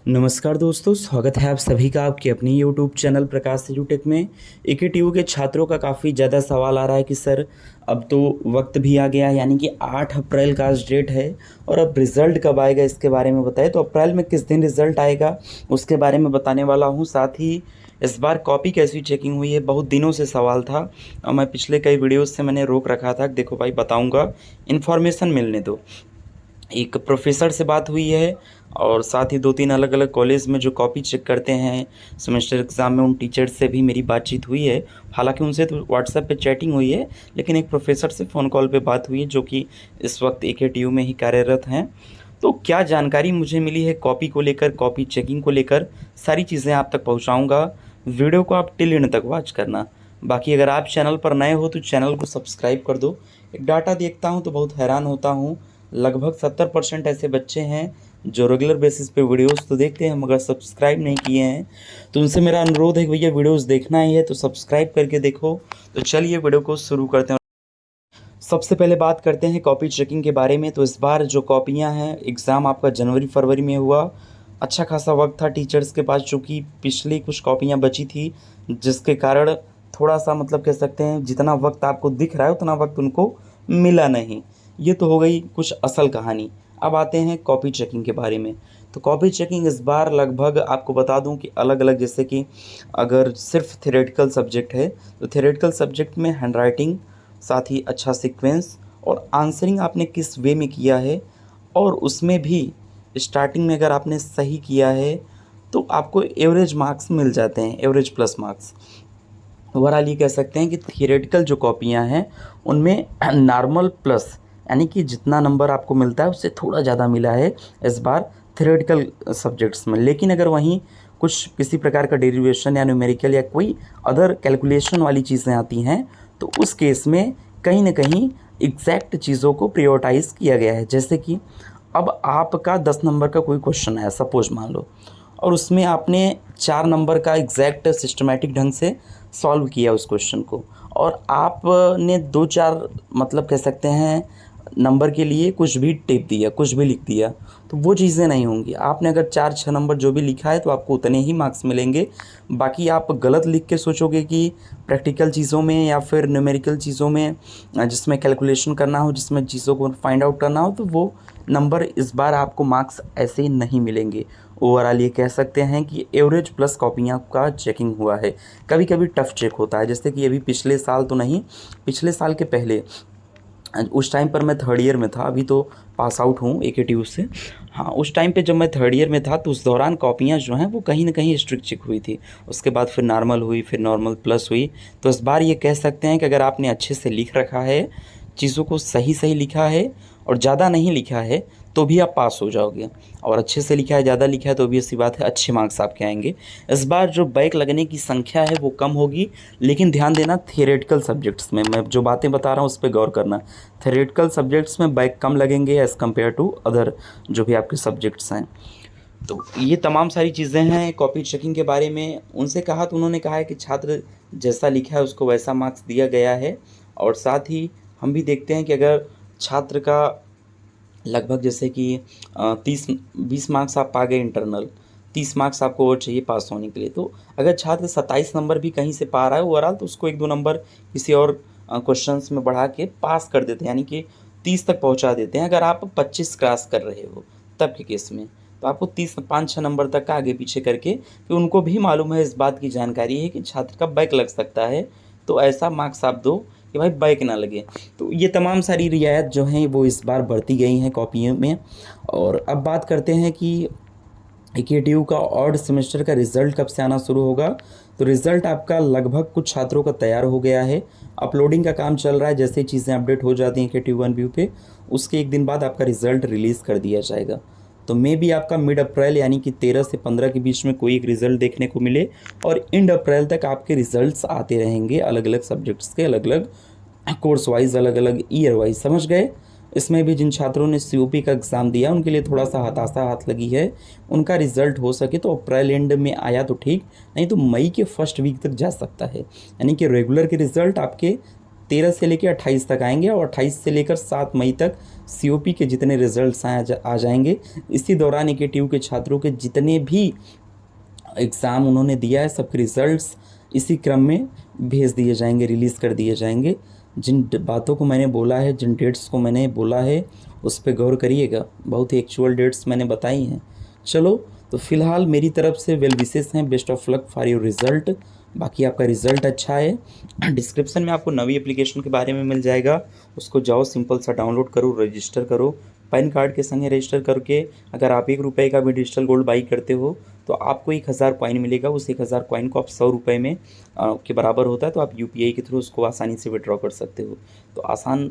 नमस्कार दोस्तों, स्वागत है आप सभी का आपके अपनी यूट्यूब चैनल प्रकाश एजुटेक में। एकेटीयू के छात्रों का काफ़ी ज़्यादा सवाल आ रहा है कि सर अब तो वक्त भी आ गया है, यानी कि 8 अप्रैल का आज डेट है और अब रिज़ल्ट कब आएगा इसके बारे में बताएं। तो अप्रैल में किस दिन रिज़ल्ट आएगा उसके बारे में बताने वाला हूं। साथ ही इस बार कॉपी कैसी चेकिंग हुई है, बहुत दिनों से सवाल था और मैं पिछले कई वीडियोज़ से मैंने रोक रखा था। देखो भाई बताऊँगा, इन्फॉर्मेशन मिलने दो। एक प्रोफेसर से बात हुई है और साथ ही 2-3 अलग-अलग कॉलेज में जो कॉपी चेक करते हैं सेमेस्टर एग्ज़ाम में, उन टीचर्स से भी मेरी बातचीत हुई है। हालांकि उनसे तो व्हाट्सएप पे चैटिंग हुई है, लेकिन एक प्रोफेसर से फ़ोन कॉल पे बात हुई है जो कि इस वक्त एकेटीयू में ही कार्यरत हैं। तो क्या जानकारी मुझे मिली है कॉपी को लेकर, कॉपी चेकिंग को लेकर, सारी चीज़ें आप तक पहुँचाऊँगा। वीडियो को आप टिल एंड तक वॉच करना। बाकी अगर आप चैनल पर नए हो तो चैनल को सब्सक्राइब कर दो। एक डाटा देखता हूँ तो बहुत हैरान होता हूँ, लगभग 70% ऐसे बच्चे हैं जो रेगुलर बेसिस पे वीडियोस तो देखते हैं मगर सब्सक्राइब नहीं किए हैं। तो उनसे मेरा अनुरोध है कि भैया वीडियोस देखना ही है तो सब्सक्राइब करके देखो। तो चलिए वीडियो को शुरू करते हैं। सबसे पहले बात करते हैं कॉपी चेकिंग के बारे में। तो इस बार जो कॉपियां हैं, एग्ज़ाम आपका जनवरी फरवरी में हुआ। अच्छा खासा वक्त था टीचर्स के पास, चूँकि पिछली कुछ कॉपियां बची थी जिसके कारण थोड़ा सा मतलब कह सकते हैं जितना वक्त आपको दिख रहा है उतना वक्त उनको मिला नहीं। ये तो हो गई कुछ असल कहानी। अब आते हैं कॉपी चेकिंग के बारे में। तो कॉपी चेकिंग इस बार लगभग आपको बता दूं कि अलग अलग, जैसे कि अगर सिर्फ थ्योरेटिकल सब्जेक्ट है तो थ्योरेटिकल सब्जेक्ट में हैंडराइटिंग, साथ ही अच्छा सीक्वेंस और आंसरिंग आपने किस वे में किया है, और उसमें भी स्टार्टिंग में अगर आपने सही किया है तो आपको एवरेज मार्क्स मिल जाते हैं, एवरेज प्लस मार्क्स। ओवरऑल ये कह सकते हैं कि थियोरेटिकल जो कॉपियां हैं उनमें नॉर्मल प्लस, यानी कि जितना नंबर आपको मिलता है उससे थोड़ा ज़्यादा मिला है इस बार थियोरेटिकल सब्जेक्ट्स में। लेकिन अगर वहीं कुछ किसी प्रकार का डेरिवेशन या न्यूमेरिकल या कोई अदर कैलकुलेशन वाली चीज़ें आती हैं तो उस केस में कहीं ना कहीं एग्जैक्ट चीज़ों को प्रियोरिटाइज़ किया गया है। जैसे कि अब आपका 10 नंबर का कोई क्वेश्चन है सपोज मान लो, और उसमें आपने 4 नंबर का एग्जैक्ट सिस्टमेटिक ढंग से सॉल्व किया उस क्वेश्चन को, और आपने 2-4 मतलब कह सकते हैं नंबर के लिए कुछ भी टिप दिया, कुछ भी लिख दिया, तो वो चीज़ें नहीं होंगी। आपने अगर 4-6 नंबर जो भी लिखा है तो आपको उतने ही मार्क्स मिलेंगे। बाकी आप गलत लिख के सोचोगे कि प्रैक्टिकल चीज़ों में या फिर न्यूमेरिकल चीज़ों में जिसमें कैलकुलेशन करना हो, जिसमें चीज़ों को फाइंड आउट करना हो, तो वो नंबर इस बार आपको मार्क्स ऐसे ही नहीं मिलेंगे। ओवरऑल ये कह सकते हैं कि एवरेज प्लस कॉपियाँ का चेकिंग हुआ है। कभी कभी टफ़ चेक होता है, जैसे कि अभी पिछले साल तो नहीं, पिछले साल के पहले उस टाइम पर मैं थर्ड ईयर में था, अभी तो पास आउट हूँ एकेटीयू से। हाँ, उस टाइम पे जब मैं थर्ड ईयर में था तो उस दौरान कॉपियाँ जो हैं वो कहीं ना कहीं स्ट्रिक्ट चेक हुई थी। उसके बाद फिर नॉर्मल हुई, फिर नॉर्मल प्लस हुई। तो इस बार ये कह सकते हैं कि अगर आपने अच्छे से लिख रखा है, चीज़ों को सही सही लिखा है और ज़्यादा नहीं लिखा है तो भी आप पास हो जाओगे, और अच्छे से लिखा है, ज़्यादा लिखा है तो भी ऐसी बात है अच्छे मार्क्स आपके आएंगे। इस बार जो बैक लगने की संख्या है वो कम होगी, लेकिन ध्यान देना थियोरेटिकल सब्जेक्ट्स में, मैं जो बातें बता रहा हूँ उस पर गौर करना। थियोरेटिकल सब्जेक्ट्स में बैक कम लगेंगे एज़ कम्पेयर टू अदर जो भी आपके सब्जेक्ट्स हैं। तो ये तमाम सारी चीज़ें हैं कॉपी चेकिंग के बारे में। उनसे कहा तो उन्होंने कहा है कि छात्र जैसा लिखा है उसको वैसा मार्क्स दिया गया है, और साथ ही हम भी देखते हैं कि अगर छात्र का लगभग जैसे कि 30-20 मार्क्स आप पा गए इंटरनल, 30 मार्क्स आपको और चाहिए पास होने के लिए, तो अगर छात्र 27 नंबर भी कहीं से पा रहा है ओवरऑल तो उसको 1-2 नंबर किसी और क्वेश्चंस में बढ़ा के पास कर देते हैं, यानी कि 30 तक पहुंचा देते हैं। अगर आप 25 क्रॉस कर रहे हो तब के केस में तो आपको 30 5-6 नंबर तक का आगे पीछे करके, कि उनको भी मालूम है, इस बात की जानकारी है कि छात्र का बैक लग सकता है, तो ऐसा मार्क्स आप दो कि भाई बैक ना लगे। तो ये तमाम सारी रियायत जो हैं वो इस बार बढ़ती गई हैं कॉपियों में। और अब बात करते हैं कि एकेटीयू का ऑड सेमेस्टर का रिज़ल्ट कब से आना शुरू होगा। तो रिज़ल्ट आपका लगभग कुछ छात्रों का तैयार हो गया है, अपलोडिंग का काम चल रहा है। जैसे ही चीज़ें अपडेट हो जाती हैं एकेटीयू वन व्यू पे, उसके एक दिन बाद आपका रिज़ल्ट रिलीज़ कर दिया जाएगा। तो मे भी आपका मिड अप्रैल यानी कि 13 से 15 के बीच में कोई एक रिज़ल्ट देखने को मिले, और एंड अप्रैल तक आपके रिज़ल्ट्स आते रहेंगे अलग अलग सब्जेक्ट्स के, अलग अलग कोर्स वाइज, अलग अलग ईयर वाइज। समझ गए। इसमें भी जिन छात्रों ने सीओपी का एग्ज़ाम दिया उनके लिए थोड़ा सा हताशा हाथ लगी है। उनका रिज़ल्ट हो सके तो अप्रैल एंड में आया तो ठीक, नहीं तो मई के फर्स्ट वीक तक जा सकता है। यानी कि रेगुलर के रिज़ल्ट आपके 13 से लेकर 28 तक आएंगे और 28 से लेकर 7 मई तक COP के जितने रिजल्ट्स आ जाएंगे। इसी दौरान AKTU के छात्रों के जितने भी एग्ज़ाम उन्होंने दिया है सबके रिज़ल्ट्स इसी क्रम में भेज दिए जाएंगे, रिलीज़ कर दिए जाएंगे। जिन बातों को मैंने बोला है, जिन डेट्स को मैंने बोला है, उस पर गौर करिएगा। बहुत ही एक्चुअल डेट्स मैंने बताई हैं। चलो, तो फ़िलहाल मेरी तरफ से वेल विशेस हैं, best of luck for your result. बाकी आपका रिज़ल्ट अच्छा है। डिस्क्रिप्शन में आपको नवी एप्लीकेशन के बारे में मिल जाएगा, उसको जाओ सिंपल सा डाउनलोड करो, रजिस्टर करो। पैन कार्ड के संगे रजिस्टर करके अगर आप 1 रुपये का भी डिजिटल गोल्ड बाई करते हो तो आपको 1000 कॉइन मिलेगा। उस 1000 कॉइन को आप 100 रुपये में के बराबर होता है, तो आप UPI के थ्रू उसको आसानी से विड्रॉ कर सकते हो। तो आसान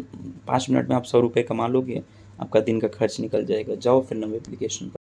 5 मिनट में आप 100 रुपये कमा लोगे, आपका दिन का खर्च निकल जाएगा। जाओ फिर नवे एप्लीकेशन पर।